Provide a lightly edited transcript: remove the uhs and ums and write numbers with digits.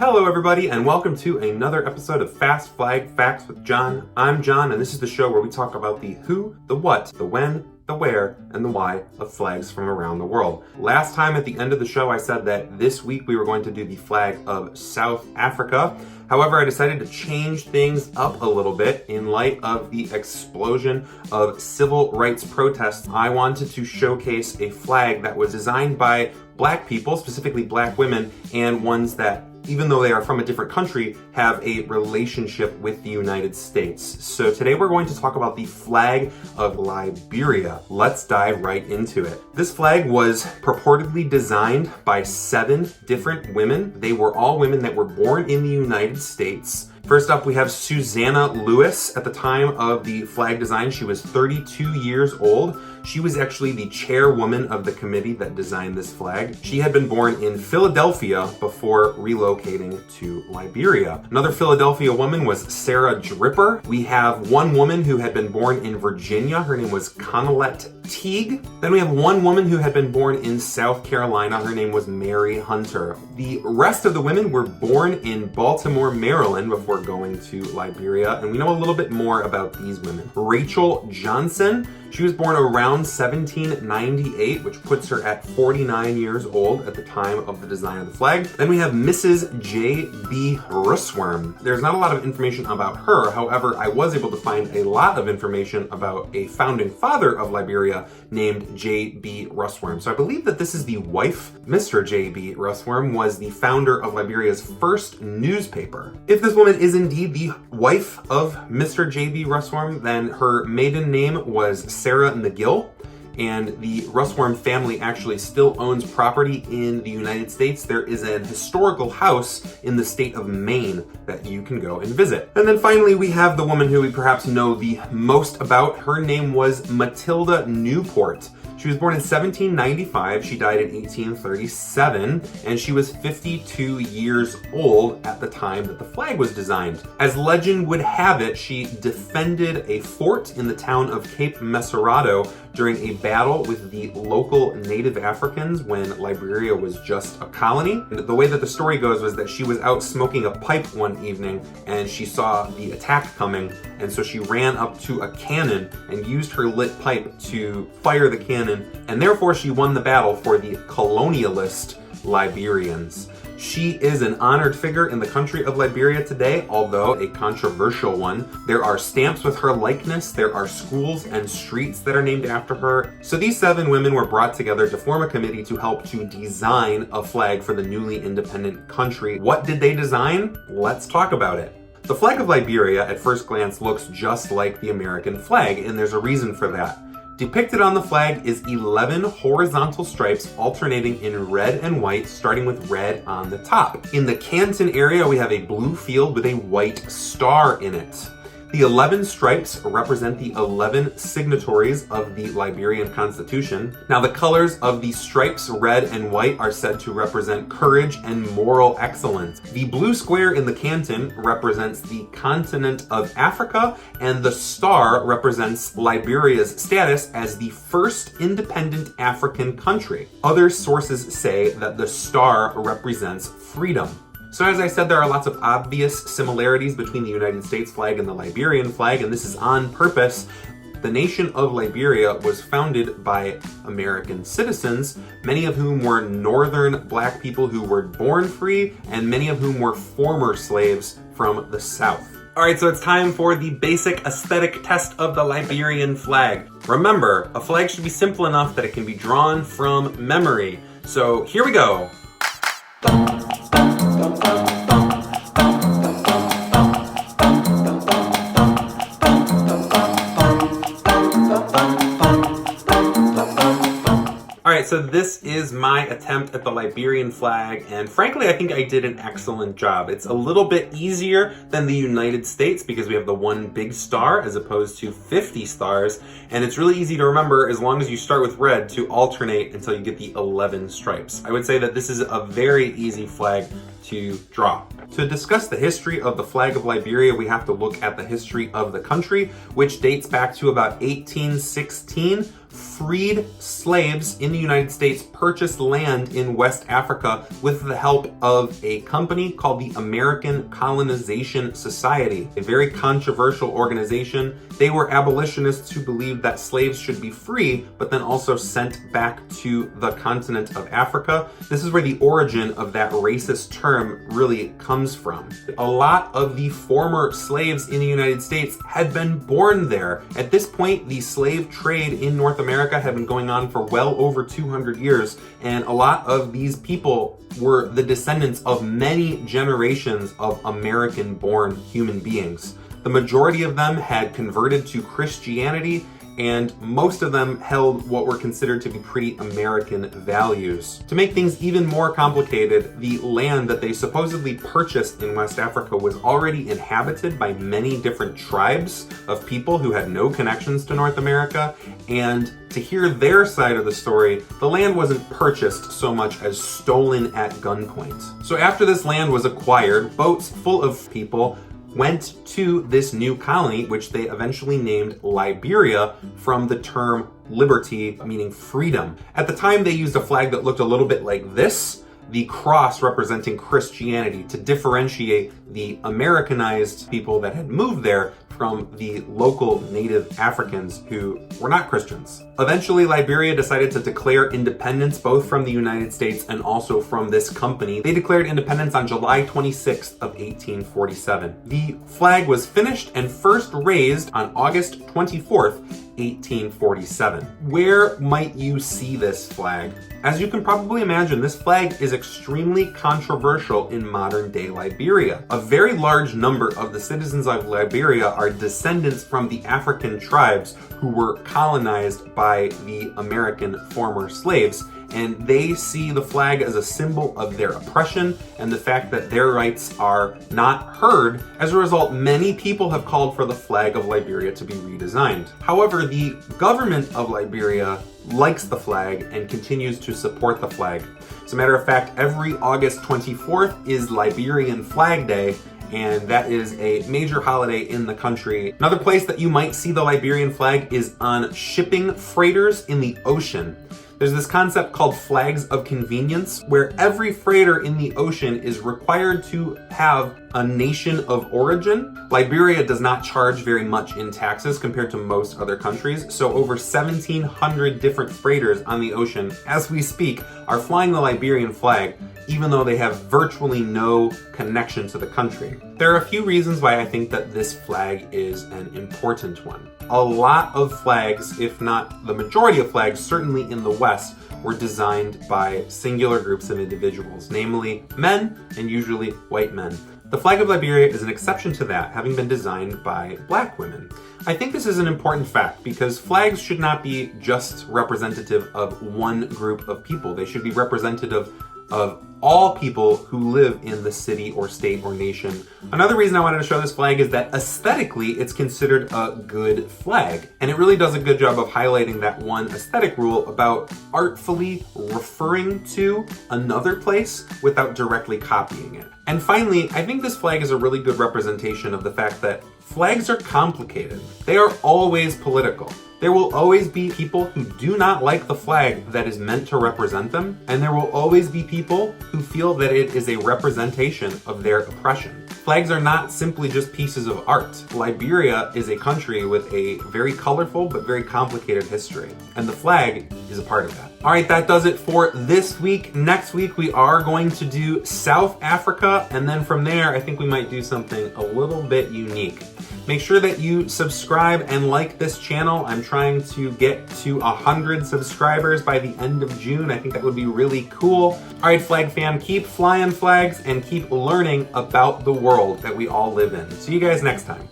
Hello everybody and welcome to another episode of Fast Flag Facts with John. I'm John and this is the show where we talk about the who, the what, the when, the where, and the why of flags from around the world. Last time at the end of the show I said that this week we were going to do the flag of South Africa. However, I decided to change things up a little bit in light of the explosion of civil rights protests. I wanted to showcase a flag that was designed by Black people, specifically Black women, and ones that, even though they are from a different country, have a relationship with the United States. So today we're going to talk about the flag of Liberia. Let's dive right into it. This flag was purportedly designed by 7 different women. They were all women that were born in the United States. First up, we have Susanna Lewis. At the time of the flag design, she was 32 years old. She was actually the chairwoman of the committee that designed this flag. She had been born in Philadelphia before relocating to Liberia. Another Philadelphia woman was Sarah Dripper. We have one woman who had been born in Virginia. Her name was Conolette Teague. Then we have one woman who had been born in South Carolina. Her name was Mary Hunter. The rest of the women were born in Baltimore, Maryland before going to Liberia, and we know a little bit more about these women. Rachel Johnson, she was born around 1798, which puts her at 49 years old at the time of the design of the flag. Then we have Mrs. J.B. Russworm. There's not a lot of information about her. However, I was able to find a lot of information about a founding father of Liberia named J.B. Russworm. So I believe that this is the wife. Mr. J.B. Russworm was the founder of Liberia's first newspaper. If this woman is indeed the wife of Mr. J.B. Russworm, then her maiden name was Sarah McGill, and the Russworm family actually still owns property in the United States. There is an historical house in the state of Maine that you can go and visit. And then finally, we have the woman who we perhaps know the most about. Her name was Matilda Newport. She was born in 1795, she died in 1837, and she was 52 years old at the time that the flag was designed. As legend would have it, she defended a fort in the town of Cape Messerado during a battle with the local Native Africans when Liberia was just a colony. And the way that the story goes was that she was out smoking a pipe one evening and she saw the attack coming, and so she ran up to a cannon and used her lit pipe to fire the cannon, and therefore she won the battle for the colonialist Liberians. She is an honored figure in the country of Liberia today, although a controversial one. There are stamps with her likeness, there are schools and streets that are named after her. So these 7 women were brought together to form a committee to help to design a flag for the newly independent country. What did they design? Let's talk about it. The flag of Liberia at first glance looks just like the American flag, and there's a reason for that. Depicted on the flag is 11 horizontal stripes alternating in red and white, starting with red on the top. In the Canton area, we have a blue field with a white star in it. The 11 stripes represent the 11 signatories of the Liberian Constitution. Now, the colors of the stripes, red and white, are said to represent courage and moral excellence. The blue square in the canton represents the continent of Africa, and the star represents Liberia's status as the first independent African country. Other sources say that the star represents freedom. So as I said, there are lots of obvious similarities between the United States flag and the Liberian flag, and this is on purpose. The nation of Liberia was founded by American citizens, many of whom were northern Black people who were born free, and many of whom were former slaves from the South. All right, so it's time for the basic aesthetic test of the Liberian flag. Remember, a flag should be simple enough that it can be drawn from memory. So here we go. Alright, so this is my attempt at the Liberian flag, and frankly I think I did an excellent job. It's a little bit easier than the United States because we have the one big star as opposed to 50 stars, and it's really easy to remember as long as you start with red to alternate until you get the 11 stripes. I would say that this is a very easy flag to draw. To discuss the history of the flag of Liberia, we have to look at the history of the country, which dates back to about 1816. freed slaves in the United States purchased land in West Africa with the help of a company called the American Colonization Society, a very controversial organization. They were abolitionists who believed that slaves should be free, but then also sent back to the continent of Africa. This is where the origin of that racist term really comes from. A lot of the former slaves in the United States had been born there. At this point, the slave trade in North America had been going on for well over 200 years, and a lot of these people were the descendants of many generations of American-born human beings. The majority of them had converted to Christianity, and most of them held what were considered to be pretty American values. To make things even more complicated, the land that they supposedly purchased in West Africa was already inhabited by many different tribes of people who had no connections to North America, and to hear their side of the story, the land wasn't purchased so much as stolen at gunpoint. So after this land was acquired, boats full of people went to this new colony, which they eventually named Liberia from the term liberty, meaning freedom. At the time, they used a flag that looked a little bit like this, the cross representing Christianity, to differentiate the Americanized people that had moved there from the local native Africans who were not Christians. Eventually, Liberia decided to declare independence both from the United States and also from this company. They declared independence on July 26th of 1847. The flag was finished and first raised on August 24th, 1847. Where might you see this flag? As you can probably imagine, this flag is extremely controversial in modern-day Liberia. A very large number of the citizens of Liberia are descendants from the African tribes who were colonized by the American former slaves, and they see the flag as a symbol of their oppression and the fact that their rights are not heard. As a result, many people have called for the flag of Liberia to be redesigned. However, the government of Liberia likes the flag and continues to support the flag. As a matter of fact, every August 24th is Liberian Flag Day, and that is a major holiday in the country. Another place that you might see the Liberian flag is on shipping freighters in the ocean. There's this concept called flags of convenience, where every freighter in the ocean is required to have a nation of origin. Liberia does not charge very much in taxes compared to most other countries, so over 1,700 different freighters on the ocean, as we speak, are flying the Liberian flag, even though they have virtually no connection to the country. There are a few reasons why I think that this flag is an important one. A lot of flags, if not the majority of flags, certainly in the West, were designed by singular groups of individuals, namely men and usually white men. The flag of Liberia is an exception to that, having been designed by Black women. I think this is an important fact because flags should not be just representative of one group of people. They should be representative of all people who live in the city or state or nation. Another reason I wanted to show this flag is that aesthetically it's considered a good flag. And it really does a good job of highlighting that one aesthetic rule about artfully referring to another place without directly copying it. And finally, I think this flag is a really good representation of the fact that flags are complicated. They are always political. There will always be people who do not like the flag that is meant to represent them, and there will always be people who feel that it is a representation of their oppression. Flags are not simply just pieces of art. Liberia is a country with a very colorful but very complicated history, and the flag is a part of that. All right, that does it for this week. Next week, we are going to do South Africa, and then from there, I think we might do something a little bit unique. Make sure that you subscribe and like this channel. I'm trying to get to 100 subscribers by the end of June. I think that would be really cool. All right, Flag fam, keep flying flags and keep learning about the world that we all live in. See you guys next time.